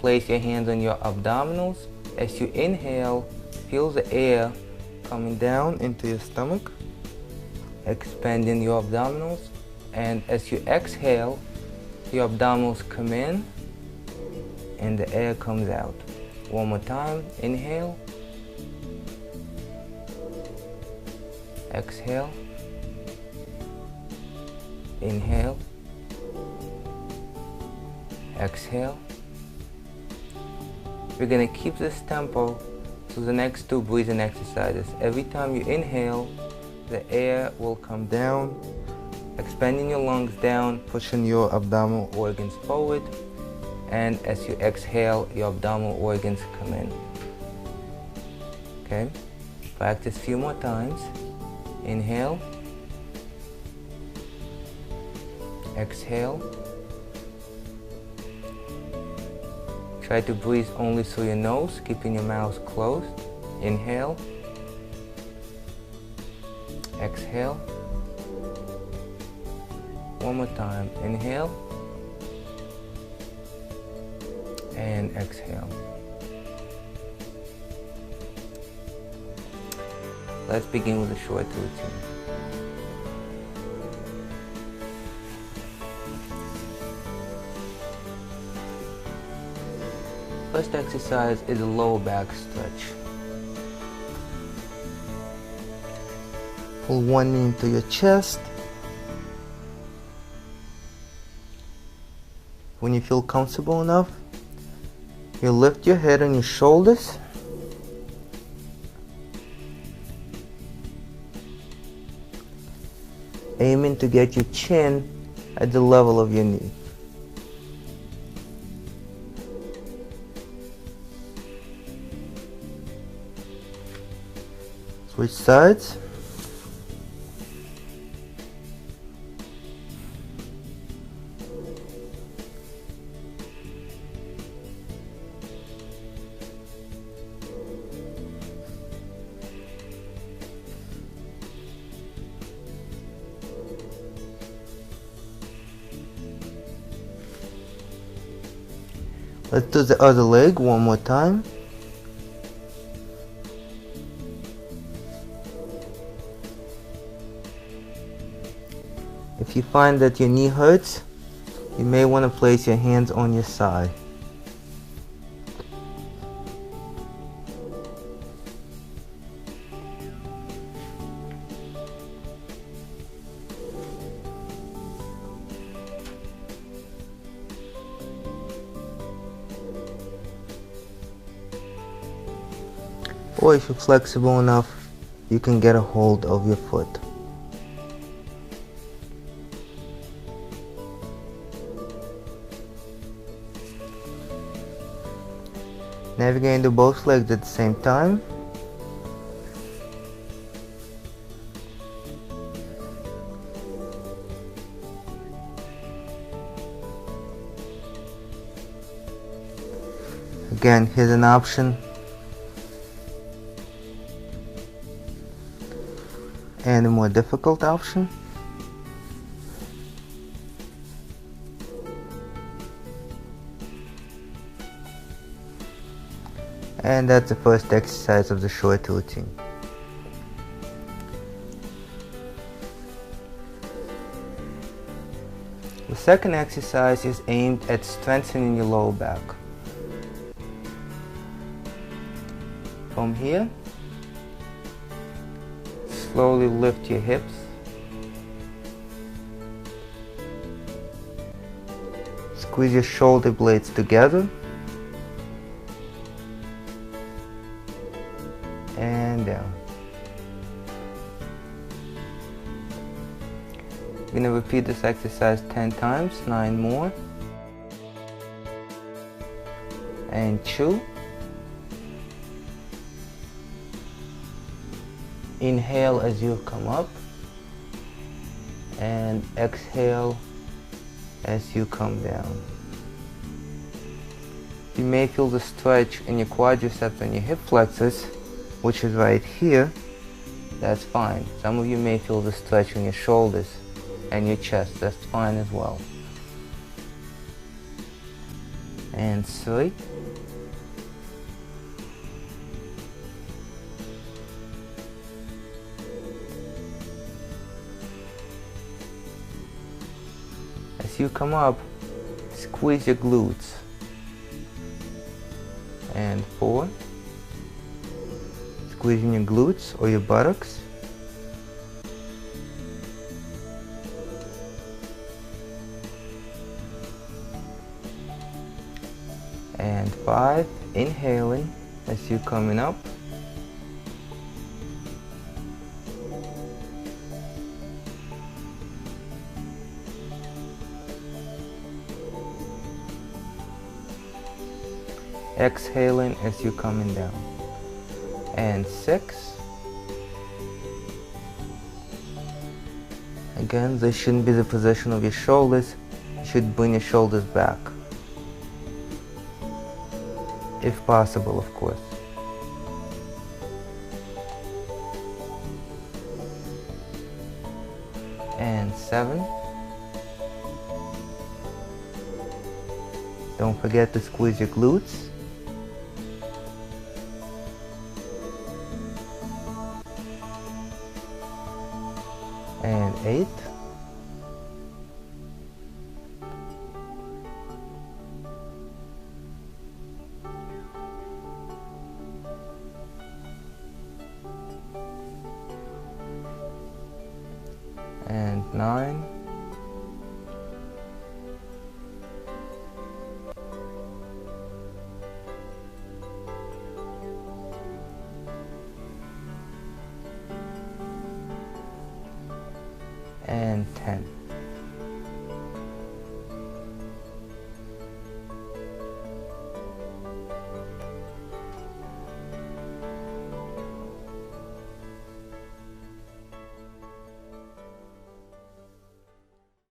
place your hands on your abdominals. As you inhale, feel the air coming down into your stomach, expanding your abdominals. And as you exhale, your abdominals come in and the air comes out. One more time. Inhale. Exhale. Inhale. Exhale. We're going to keep this tempo to the next two breathing exercises. Every time you inhale, the air will come down, expanding your lungs down, pushing your abdominal organs forward. And as you exhale, your abdominal organs come in. Okay? Practice a few more times. Inhale. Exhale. Try to breathe only through your nose, keeping your mouth closed. Inhale. Exhale. One more time. Inhale. And exhale. Let's begin with a short routine. First exercise is a lower back stretch. Pull one knee into your chest. When you feel comfortable enough, you lift your head on your shoulders. Aiming to get your chin at the level of your knee. Switch sides. Let's do the other leg one more time. If you find that your knee hurts, you may want to place your hands on your side. Or if you're flexible enough, you can get a hold of your foot. Navigate to both legs at the same time. Again, here's an option. And a more difficult option. And that's the first exercise of the short routine. The second exercise is aimed at strengthening your lower back. From here, slowly lift your hips. Squeeze your shoulder blades together. And down. You're going to repeat this exercise 10 times, 9 more. And chew. Inhale as you come up. And exhale as you come down. You may feel the stretch in your quadriceps and your hip flexors, which is right here. That's fine. Some of you may feel the stretch in your shoulders and your chest. That's fine as well. and 3. As you come up, squeeze your glutes, and 4. Squeezing your glutes or your buttocks, and 5. Inhaling as you coming up, exhaling as you coming down, and 6. Again, this shouldn't be the position of your shoulders. You should bring your shoulders back, if possible, of course. And 7. Don't forget to squeeze your glutes. And 8. And 9.